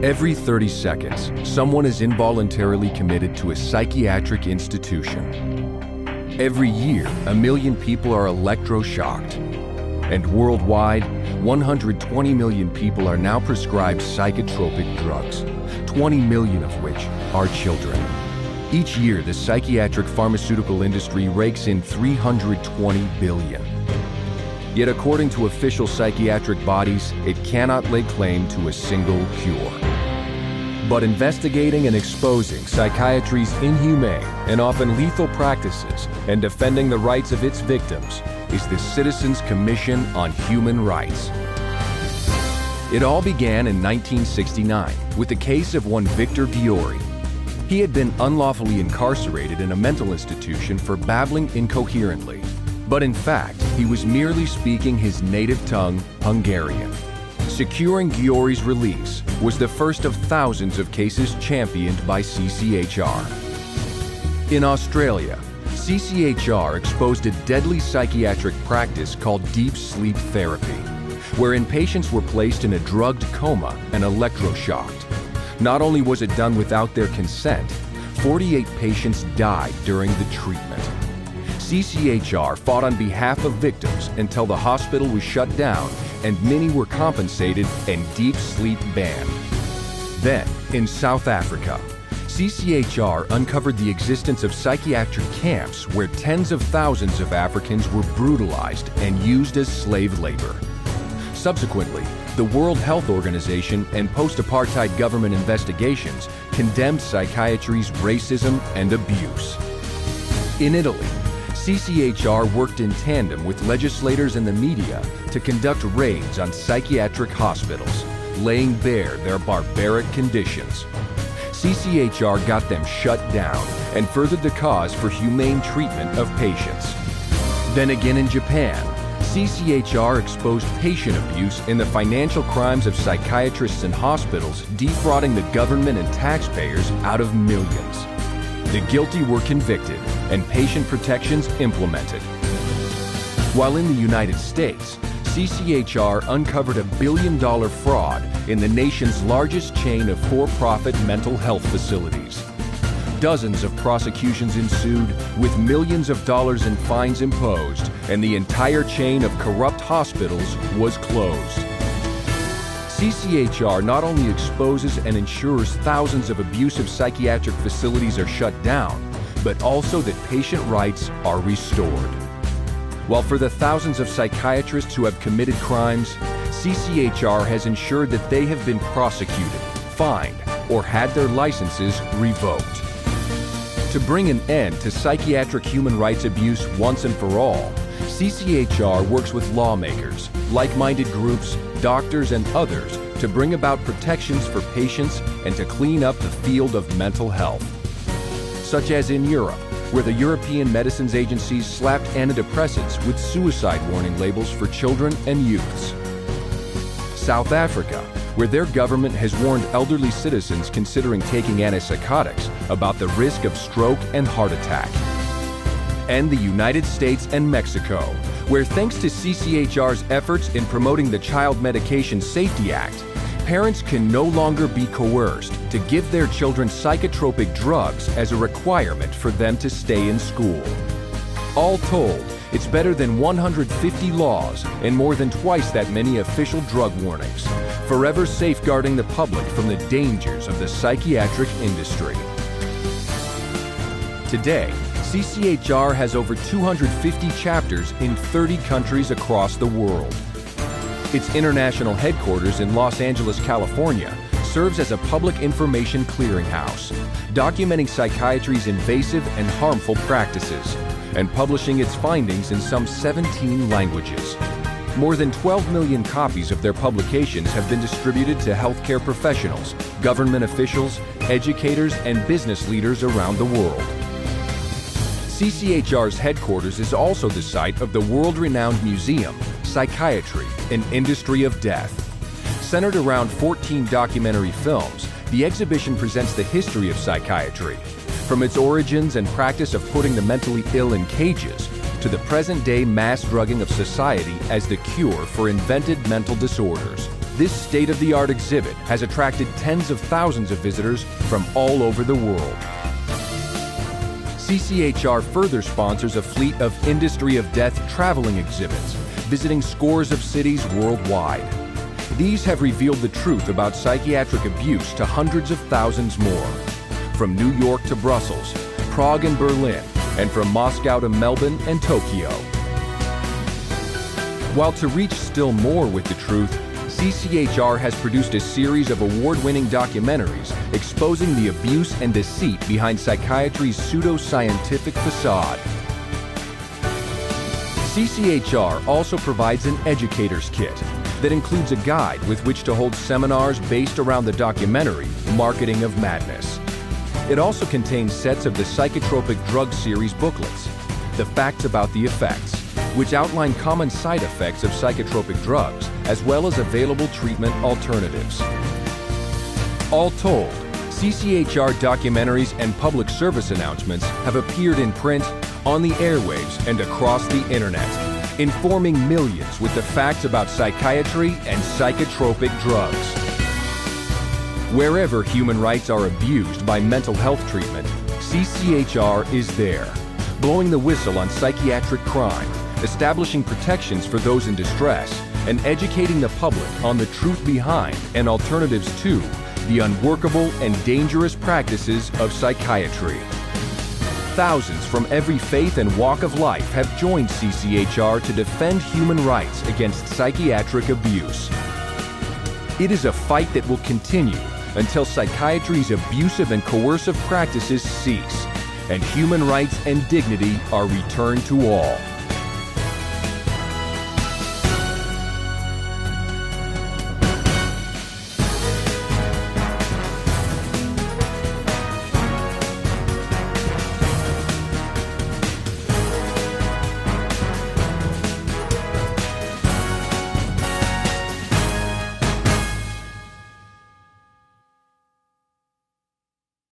Every 30 seconds, someone is involuntarily committed to a psychiatric institution. Every year, 1 million people are electroshocked. And worldwide, 120 million people are now prescribed psychotropic drugs, 20 million of which are children. Each year, the psychiatric pharmaceutical industry rakes in $320 billion. Yet according to official psychiatric bodies, it cannot lay claim to a single cure. But investigating and exposing psychiatry's inhumane and often lethal practices and defending the rights of its victims is the Citizens Commission on Human Rights. It all began in 1969 with the case of one Victor Ghiori. He had been unlawfully incarcerated in a mental institution for babbling incoherently. But in fact, he was merely speaking his native tongue, Hungarian. Securing Ghiori's release was the first of thousands of cases championed by CCHR. In Australia, CCHR exposed a deadly psychiatric practice called deep sleep therapy, wherein patients were placed in a drugged coma and electroshocked. Not only was it done without their consent, 48 patients died during the treatment. CCHR fought on behalf of victims until the hospital was shut down and many were compensated and deep sleep banned. Then, in South Africa, CCHR uncovered the existence of psychiatric camps where tens of thousands of Africans were brutalized and used as slave labor. Subsequently, the World Health Organization and post-apartheid government investigations condemned psychiatry's racism and abuse. In Italy, CCHR worked in tandem with legislators and the media to conduct raids on psychiatric hospitals, laying bare their barbaric conditions. CCHR got them shut down and furthered the cause for humane treatment of patients. Then again in Japan, CCHR exposed patient abuse in the financial crimes of psychiatrists and hospitals, defrauding the government and taxpayers out of millions. The guilty were convicted and patient protections implemented. While in the United States, CCHR uncovered $1 billion fraud in the nation's largest chain of for-profit mental health facilities. Dozens of prosecutions ensued, with millions of dollars in fines imposed, and the entire chain of corrupt hospitals was closed. CCHR not only exposes and ensures thousands of abusive psychiatric facilities are shut down, but also that patient rights are restored. While for the thousands of psychiatrists who have committed crimes, CCHR has ensured that they have been prosecuted, fined, or had their licenses revoked. To bring an end to psychiatric human rights abuse once and for all, CCHR works with lawmakers, like-minded groups, doctors, and others to bring about protections for patients and to clean up the field of mental health. Such as in Europe, where the European Medicines Agencies slapped antidepressants with suicide warning labels for children and youths. South Africa, where their government has warned elderly citizens considering taking antipsychotics about the risk of stroke and heart attack. And the United States and Mexico, where thanks to CCHR's efforts in promoting the Child Medication Safety Act, parents can no longer be coerced to give their children psychotropic drugs as a requirement for them to stay in school. All told, it's better than 150 laws and more than twice that many official drug warnings, forever safeguarding the public from the dangers of the psychiatric industry. Today, CCHR has over 250 chapters in 30 countries across the world. Its international headquarters in Los Angeles, California, serves as a public information clearinghouse, documenting psychiatry's invasive and harmful practices, and publishing its findings in some 17 languages. More than 12 million copies of their publications have been distributed to healthcare professionals, government officials, educators, and business leaders around the world. CCHR's headquarters is also the site of the world-renowned museum, Psychiatry, an Industry of Death. Centered around 14 documentary films, the exhibition presents the history of psychiatry, from its origins and practice of putting the mentally ill in cages, to the present-day mass drugging of society as the cure for invented mental disorders. This state-of-the-art exhibit has attracted tens of thousands of visitors from all over the world. CCHR further sponsors a fleet of Industry of Death traveling exhibits, visiting scores of cities worldwide. These have revealed the truth about psychiatric abuse to hundreds of thousands more. From New York to Brussels, Prague and Berlin, and from Moscow to Melbourne and Tokyo. While to reach still more with the truth, CCHR has produced a series of award-winning documentaries exposing the abuse and deceit behind psychiatry's pseudo-scientific facade. CCHR also provides an educator's kit that includes a guide with which to hold seminars based around the documentary Marketing of Madness. It also contains sets of the Psychotropic Drug Series booklets, The Facts About the Effects, which outline common side effects of psychotropic drugs, as well as available treatment alternatives. All told, CCHR documentaries and public service announcements have appeared in print, on the airwaves, and across the internet, informing millions with the facts about psychiatry and psychotropic drugs. Wherever human rights are abused by mental health treatment, CCHR is there, blowing the whistle on psychiatric crime, establishing protections for those in distress, and educating the public on the truth behind and alternatives to the unworkable and dangerous practices of psychiatry. Thousands from every faith and walk of life have joined CCHR to defend human rights against psychiatric abuse. It is a fight that will continue until psychiatry's abusive and coercive practices cease, and human rights and dignity are returned to all.